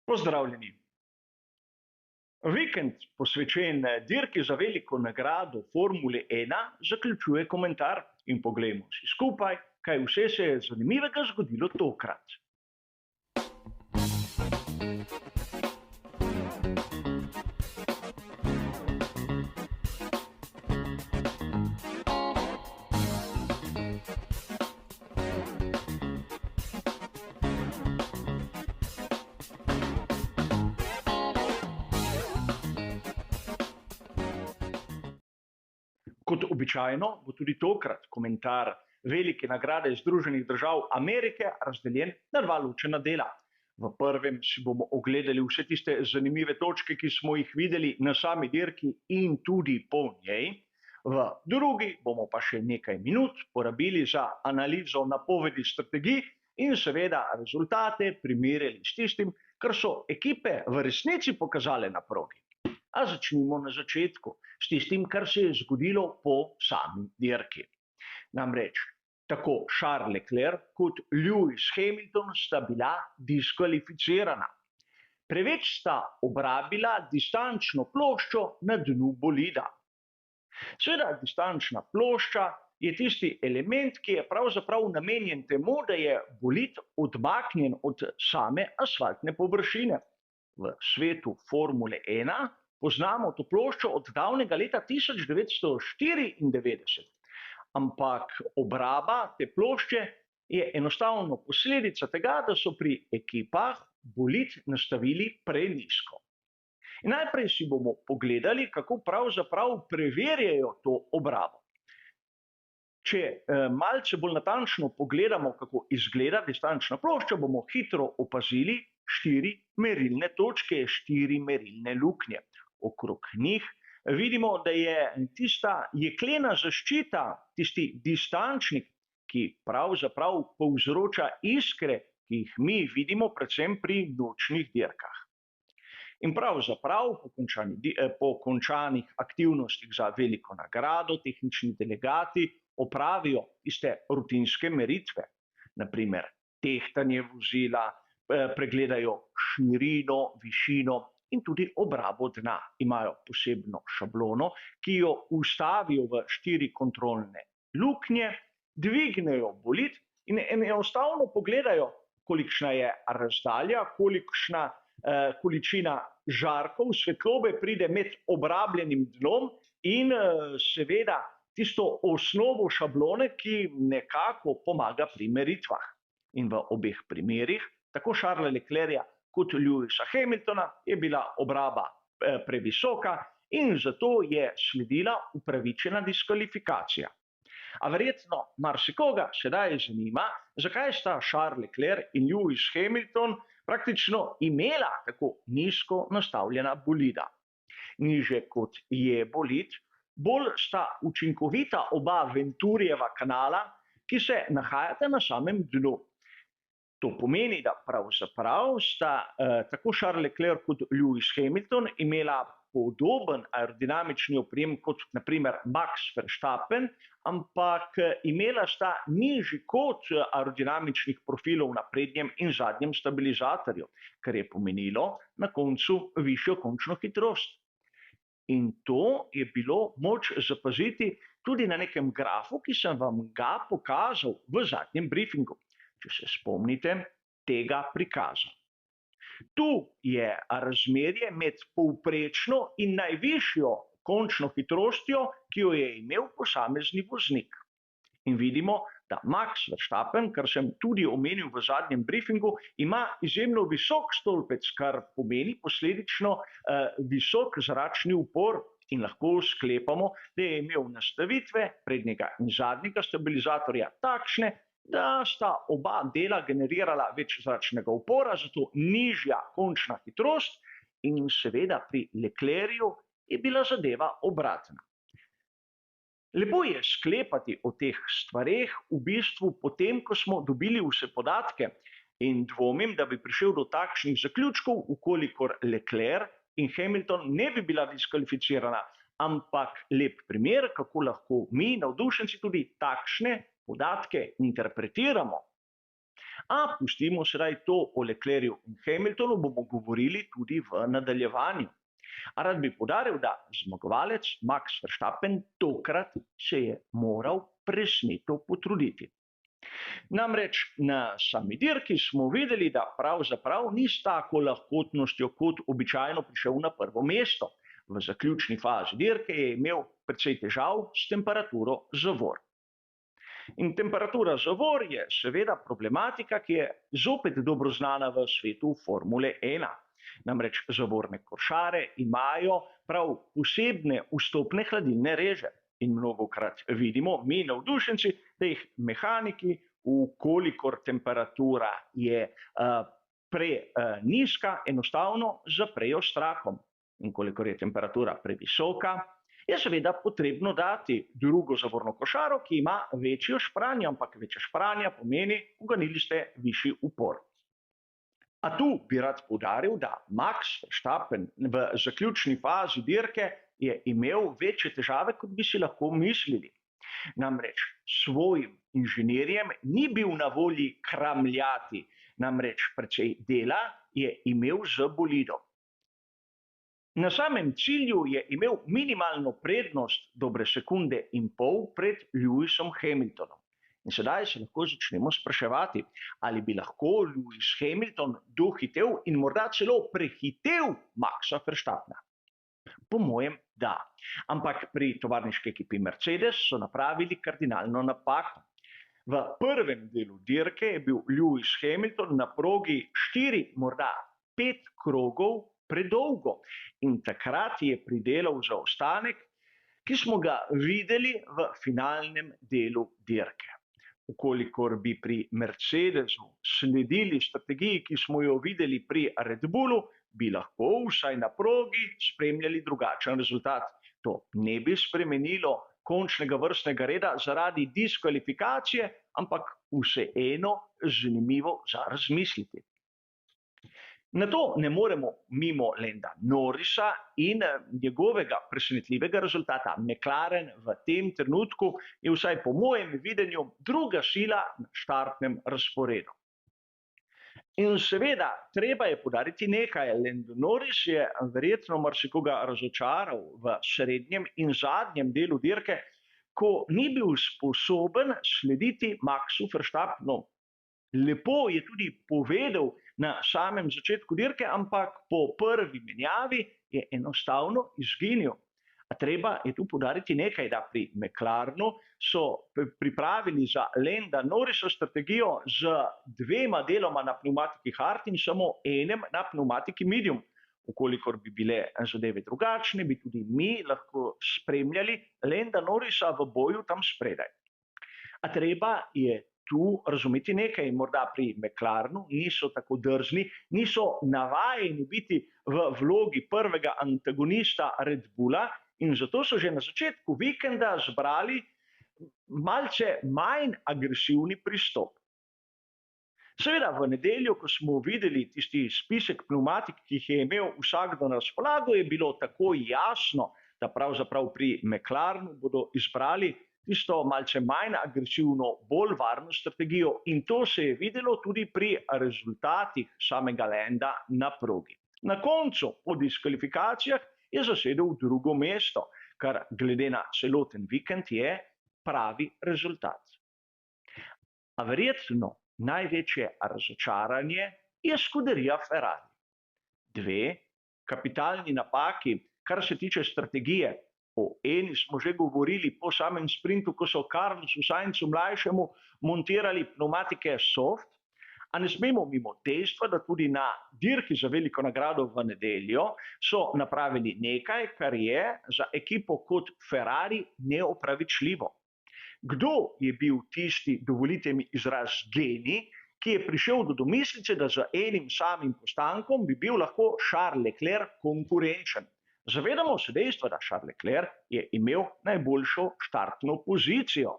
Pozdravljeni. Vikend, posvečen dirki za veliko nagrado Formule 1, zaključuje komentar in poglejmo si skupaj, kaj vse se je zanimivega zgodilo tokrat. Kot običajno bo tudi tokrat komentar velike nagrade Združenih držav Amerike razdeljen na dva ločena dela. V prvem si bomo ogledali vse tiste zanimive točke, ki smo jih videli na sami dirki in tudi po njej. V drugi bomo pa še nekaj minut porabili za analizo napovedi strategij in seveda rezultate primerjali s tistim, kar so ekipe v resnici pokazale na progi. A začnimo na začetku, s tistim, kar se je zgodilo po sami dirki. Namreč, tako Charles Leclerc kot Lewis Hamilton sta bila diskvalificirana. Preveč sta obrabila distančno ploščo na dnu bolida. Seveda, distančna plošča je tisti element, ki je pravzaprav namenjen temu, da je bolid odmaknjen od same asfaltne površine. V svetu Formule 1 poznamo to ploščo od davnega leta 1994, ampak obraba te plošče je enostavno posledica tega, da so pri ekipah bolid nastavili prenizko. In najprej si bomo pogledali, kako pravzaprav preverjajo to obrabo. Če malce bolj natančno pogledamo, kako izgleda distančna plošča, bomo hitro opazili 4 merilne točke, 4 merilne luknje. Okrog njih vidimo, da je tista jeklena zaščita, tisti distančnik, ki pravzaprav povzroča iskre, ki jih mi vidimo predvsem pri nočnih dirkah. In pravzaprav po končanih aktivnostih za veliko nagrado tehnični delegati opravijo tiste rutinske meritve, naprimer tehtanje vozila, pregledajo širino, višino in tudi obrabo dna. Imajo posebno šablono, ki jo vstavijo v 4 kontrolne luknje, dvignejo bolid in enostavno pogledajo, kolikšna je razdalja, kolikšna količina žarkov, svetlobe pride med obrabljenim dnom in seveda tisto osnovo šablone, ki nekako pomaga pri meritvah. In v obeh primerih, tako Charlesa Leclerca kot Lewisa Hamiltona, je bila obraba previsoka in zato je sledila upravičena diskvalifikacija. A verjetno marsikoga sedaj zanima, zakaj sta Charles Leclerc in Lewis Hamilton praktično imela tako nizko nastavljena bolida. Niže kot je bolid, bolj sta učinkovita oba Venturijeva kanala, ki se nahajata na samem dnu. To pomeni, da pravzaprav sta tako Charles Leclerc kot Lewis Hamilton imela podoben aerodinamični oprijem kot naprimer Max Verstappen, ampak imela sta nižji kot aerodinamičnih profilov na prednjem in zadnjem stabilizatorju, kar je pomenilo na koncu višjo končno hitrost. In to je bilo moč zapaziti tudi na nekem grafu, ki sem vam ga pokazal v zadnjem briefingu. Če se spomnite tega prikaza. Tu je razmerje med povprečno in najvišjo končno hitrostjo, ki jo je imel posamezni voznik. In vidimo, da Max Verstappen, kar sem tudi omenil v zadnjem briefingu, ima izjemno visok stolpec, kar pomeni posledično visok zračni upor in lahko sklepamo, da je imel nastavitve prednjega in zadnjega stabilizatorja takšne, da sta oba dela generirala več zračnega upora, zato nižja končna hitrost in seveda pri Leclercu je bila zadeva obratna. Lepo je sklepati o teh stvareh v bistvu potem, ko smo dobili vse podatke in dvomim, da bi prišel do takšnih zaključkov, ukolikor Leclerc in Hamilton ne bi bila diskvalificirana, ampak lep primer, kako lahko mi, navdušenci, tudi takšne podatke interpretiramo. A pustimo sedaj to o Leclercu in Hamiltonu, bomo govorili tudi v nadaljevanju. A rad bi poudaril, da zmagovalec Max Verstappen tokrat se je moral presneto potruditi. Namreč na sami dirki smo videli, da pravzaprav ni s tako lahkotnostjo kot običajno prišel na prvo mesto. V zaključni fazi dirke je imel precej težav s temperaturo zavor. In temperatura zavor je seveda problematika, ki je zopet dobro znana v svetu Formule 1. Namreč zavorne košare imajo prav posebne vstopne hladilne reže. In mnogokrat vidimo, mi navdušenci, da jih mehaniki, ukolikor temperatura je prenizka, enostavno zaprejo s trakom. In kolikor je temperatura previsoka, je seveda potrebno dati drugo zavorno košaro, ki ima večjo špranje, ampak večja špranja pomeni, uganili ste višji upor. A tu bi rad poudaril, da Max Verstappen v zaključni fazi dirke je imel večje težave, kot bi si lahko mislili. Namreč svojim inženirjem ni bil na volji kramljati, namreč precej dela je imel z bolidom. Na samem cilju je imel minimalno prednost dobre sekunde in pol pred Lewisom Hamiltonom. In sedaj se lahko začnemo spraševati, ali bi lahko Lewis Hamilton dohitel in morda celo prehitel Maxa Verstappena. Po mojem, da. Ampak pri tovarniški ekipi Mercedes so napravili kardinalno napako. V prvem delu dirke je bil Lewis Hamilton na progi 4, morda 5 krogov predolgo in takrat je pridelal zaostanek, ki smo ga videli v finalnem delu dirke. Ukolikor bi pri Mercedesu sledili strategiji, ki smo jo videli pri Red Bullu, bi lahko vsaj na progi spremljali drugačen rezultat. To ne bi spremenilo končnega vrstnega reda zaradi diskvalifikacije, ampak vseeno zanimivo za razmisliti. Na to ne moremo mimo Landa Norrisa in njegovega presenetljivega rezultata. McLaren v tem trenutku je vsaj po mojem videnju druga sila na štartnem razporedu. In seveda, treba je poudariti nekaj. Lando Norris je verjetno marsikoga razočaral v srednjem in zadnjem delu dirke, ko ni bil sposoben slediti Maxu Verstappenu. Lepo je tudi povedal na samem začetku dirke, ampak po prvi menjavi je enostavno izginil. A treba je tu poudariti nekaj, da pri McLarenu so pripravili za Landa Norrisa strategijo z 2 deloma na pneumatiki hard in samo enem na pneumatiki medium. Ukolikor bi bile zadeve drugačne, bi tudi mi lahko spremljali Landa Norrisa v boju tam spredaj. A treba je tu razumeti nekaj, morda pri McLarenu niso tako drzni, niso navajeni biti v vlogi prvega antagonista Red Bulla in zato so že na začetku vikenda zbrali malce manj agresivni pristop. Seveda v nedeljo, ko smo videli tisti spisek pneumatik, ki jih je imel vsakdo na razpolago, je bilo tako jasno, da pravzaprav pri McLarenu bodo izbrali tisto malce manj agresivno, bolj varno strategijo in to se je videlo tudi pri rezultatih samega Landa na progi. Na koncu, po diskvalifikacijah, je zasedel drugo mesto, kar glede na celoten vikend je pravi rezultat. A verjetno največje razočaranje je scuderia Ferrari. 2 kapitalni napaki, kar se tiče strategije. O eni smo že govorili po samem sprintu, ko so Carlosu Sainzu mlajšemu montirali pneumatike soft, a ne smemo mimo dejstva, da tudi na dirki za veliko nagrado v nedeljo so napravili nekaj, kar je za ekipo kot Ferrari neopravičljivo. Kdo je bil tisti, dovolite mi izraz, genij, ki je prišel do domislice, da z enim samim postankom bi bil lahko Charles Leclerc konkurenčen? Zavedamo se dejstva, da Charles Leclerc je imel najboljšo štartno pozicijo.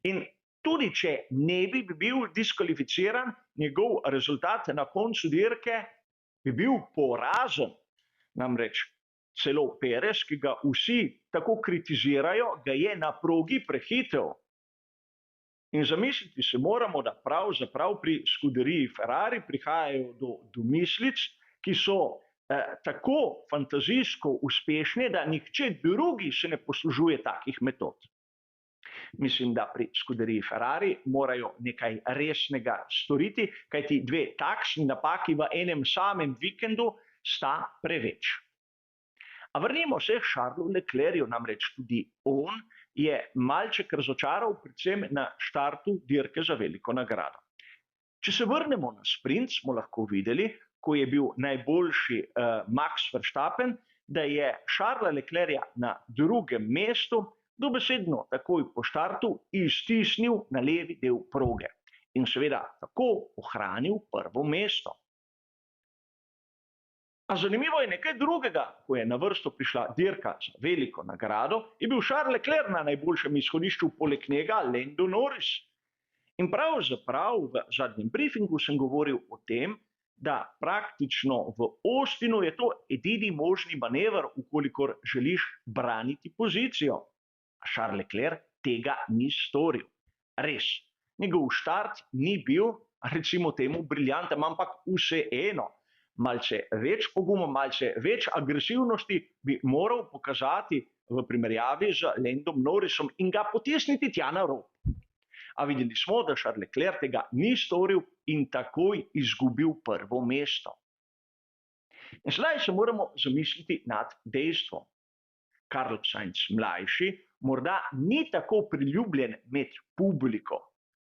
In tudi če ne bi bil diskvalificiran, njegov rezultat na koncu dirke bi bil porazen. Namreč celo Perez, ki ga vsi tako kritizirajo, ga je na progi prehitel. In zamisliti se moramo, da pravzaprav pri Scuderiji Ferrari prihajajo do domislic, ki so tako fantazijsko uspešne, da nihče drugi se ne poslužuje takih metod. Mislim, da pri Scuderiji Ferrari morajo nekaj resnega storiti, kajti dve takšni napaki v enem samem vikendu sta preveč. A vrnimo se k Charlesu Leclercu, namreč tudi on je malček razočaral, predvsem na štartu dirke za veliko nagrado. Če se vrnemo na sprint, smo lahko videli, ko je bil najboljši Max Verstappen, da je Charlesa Leclerca na drugem mestu dobesedno takoj po štartu iztisnil na levi del proge in seveda tako ohranil prvo mesto. A zanimivo je nekaj drugega, ko je na vrsto prišla dirka za veliko nagrado, je bil Charles Leclerc na najboljšem izhodišču, poleg njega Lando Norris. In pravzaprav v zadnjem briefingu sem govoril o tem, da praktično v Austinu je to edini možni manever, ukolikor želiš braniti pozicijo. A Charles Leclerc tega ni storil. Res, njegov štart ni bil, recimo temu, briljanten, ampak vseeno. Malce več poguma, malce več agresivnosti bi moral pokazati v primerjavi z Landom Norrisom in ga potisniti tja na rob. A videli smo, da Charles Leclerc tega ni storil in takoj izgubil prvo mesto. In sedaj se moramo zamisliti nad dejstvom. Carlos Sainz mlajši morda ni tako priljubljen med publiko,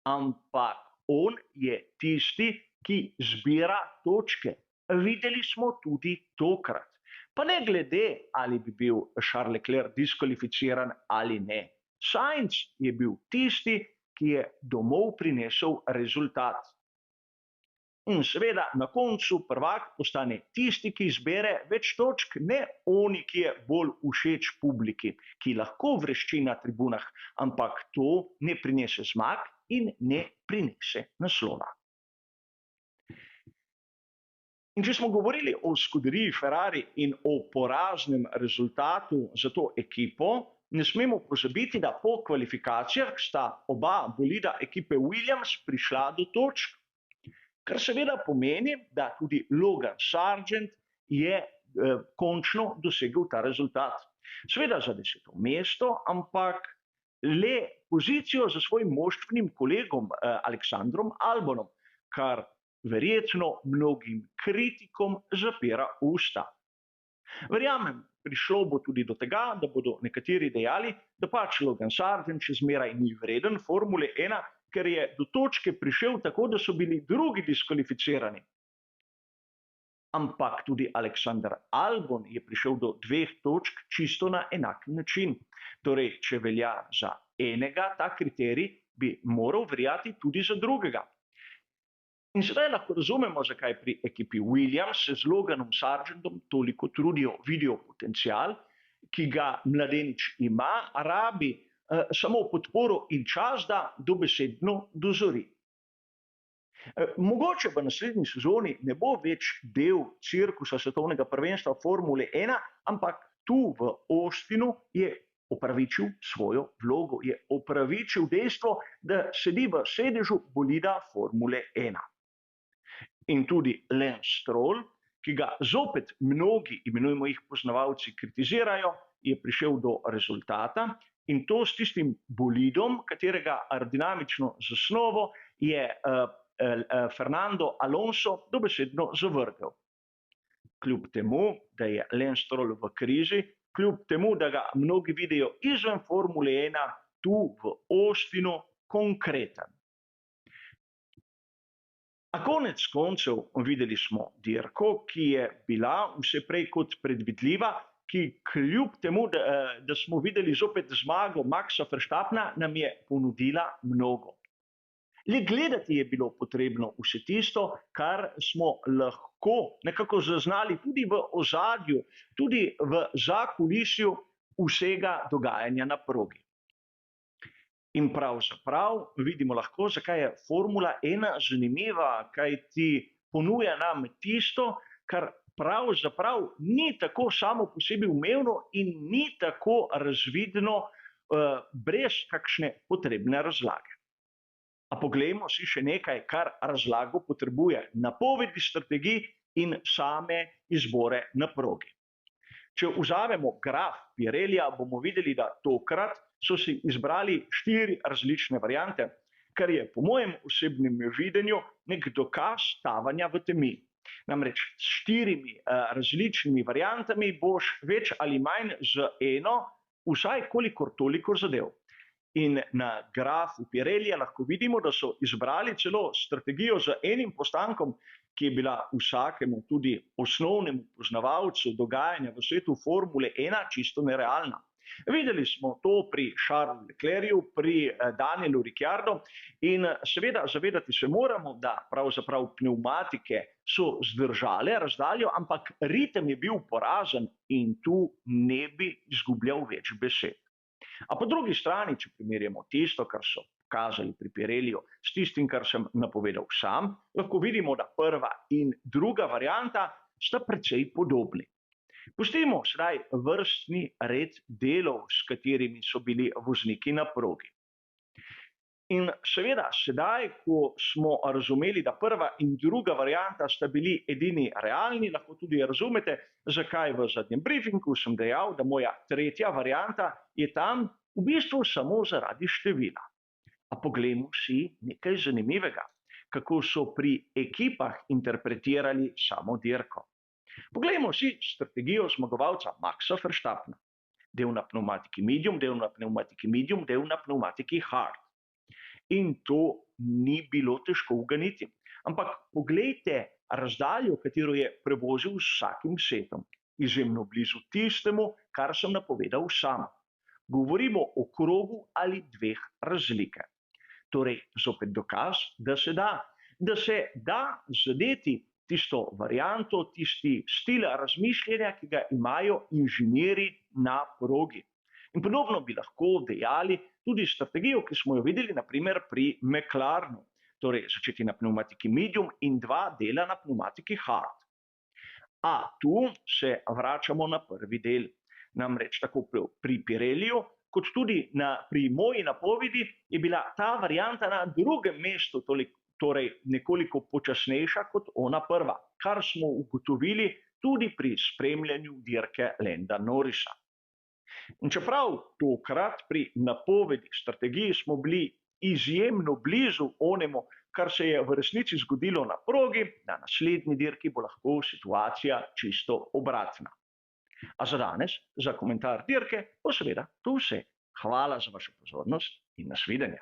ampak on je tisti, ki zbira točke. Videli smo tudi tokrat. Pa ne glede, ali bi bil Charles Leclerc diskvalificiran ali ne. Sainz je bil tisti, ki je domov prinesel rezultat. In seveda na koncu prvak postane tisti, ki zbere več točk, ne oni, ki je bolj všeč publiki, ki lahko vrešči na tribunah, ampak to ne prinese zmag in ne prinese naslova. In če smo govorili o Scuderiji Ferrari in o poraznem rezultatu za to ekipo, ne smemo pozabiti, da po kvalifikacijah sta oba bolida ekipe Williams prišla do točk, kar seveda pomeni, da tudi Logan Sargent je končno dosegel ta rezultat. Seveda za 10. mesto, ampak le pozicijo za svojim moštvenim kolegom Aleksandrom Albonom, kar verjetno mnogim kritikom zapira usta. Verjamem, prišlo bo tudi do tega, da bodo nekateri dejali, da pač Logan Sargent še zmeraj ni vreden Formule 1, ker je do točke prišel tako, da so bili drugi diskvalificirani. Ampak tudi Alexander Albon je prišel do 2 točk čisto na enak način. Torej, če velja za enega ta kriterij, bi moral veljati tudi za drugega. In sedaj lahko razumemo, zakaj pri ekipi Williams se z Loganom Sargentom toliko trudijo, vidijo potencial, ki ga mladenič ima, rabi samo podporo in čas, da dobesedno dozori. Mogoče v naslednji sezoni ne bo več del cirkusa svetovnega prvenstva Formule 1, ampak tu v Austinu je opravičil svojo vlogo, je opravičil dejstvo, da sedi v sedežu bolida Formule 1. In tudi Lance Stroll, ki ga zopet mnogi, imenujemo jih poznavalci, kritizirajo, je prišel do rezultata in to s tistim bolidom, katerega aerodinamično zasnovo je Fernando Alonso dobesedno zavrgel. Kljub temu, da je Lance Stroll v krizi, kljub temu, da ga mnogi vidijo izven Formule 1, tu v Austinu konkreten. A konec koncev videli smo dirko, ki je bila vse prej kot predvidljiva, ki kljub temu, da smo videli zopet zmago Maxa Verstappena, nam je ponudila mnogo. Le gledati je bilo potrebno vse tisto, kar smo lahko nekako zaznali tudi v ozadju, tudi v zakulisju vsega dogajanja na progi. In pravzaprav vidimo lahko, zakaj je Formula 1 zanimiva, kajti ponuja nam tisto, kar pravzaprav ni tako samo po sebi umevno in ni tako razvidno brez kakšne potrebne razlage. A poglejmo si še nekaj, kar razlago potrebuje: napovedi strategij in same izbore na progi. Če vzamemo graf Pirellija, bomo videli, da tokrat so si izbrali 4 različne variante, kar je po mojem osebnem videnju nek dokaz tavanja v temi. Namreč s 4 različnimi variantami boš več ali manj z eno vsaj kolikor toliko zadev. In na grafu Pirellija lahko vidimo, da so izbrali celo strategijo z enim postankom, ki je bila vsakemu, tudi osnovnemu poznavalcu dogajanja v svetu Formule 1 čisto nerealna. Videli smo to pri Charlesu Leclercu, pri Danielu Ricciardu in seveda zavedati se moramo, da pravzaprav pnevmatike so zdržale razdaljo, ampak ritem je bil porazen in tu ne bi izgubljal več besed. A po drugi strani, če primerjamo tisto, kar so pokazali pri Pirelliju, s tistim, kar sem napovedal sam, lahko vidimo, da prva in druga varianta sta precej podobni. Pustimo sedaj vrstni red delov, s katerimi so bili vozniki na progi. In seveda, sedaj, ko smo razumeli, da prva in druga varianta sta bili edini realni, lahko tudi razumete, zakaj v zadnjem briefingu sem dejal, da moja tretja varianta je tam v bistvu samo zaradi števila. A poglejmo si nekaj zanimivega, kako so pri ekipah interpretirali samo dirko. Poglejmo si strategijo zmagovalca Maxa Verstappena. Del na pnevmatiki medium, del na pnevmatiki medium, del na pnevmatiki hard. In to ni bilo težko uganiti. Ampak poglejte razdaljo, katero je prevozil s vsakim setom. Izjemno blizu tistemu, kar sem napovedal sam. Govorimo o krogu ali 2 razlike. Torej, zopet dokaz, da se da zadeti tisto varianto, tisti stil razmišljanja, ki ga imajo inženirji na progi. In podobno bi lahko dejali tudi strategijo, ki smo jo videli naprimer pri McLarenu, torej začeti na pnevmatiki medium in 2 dela na pnevmatiki hard. A tu se vračamo na prvi del. Namreč tako pri Pirelliju, kot tudi pri moji napovedi, je bila ta varianta na drugem mestu, torej nekoliko počasnejša kot ona prva, kar smo ugotovili tudi pri spremljanju dirke Landa Norrisa. In čeprav tokrat pri napovedi strategiji smo bili izjemno blizu onemu, kar se je v resnici zgodilo na progi, na naslednji dirki bo lahko situacija čisto obratna. A za danes, za komentar dirke, bo seveda to vse. Hvala za vašo pozornost in nasvidenje.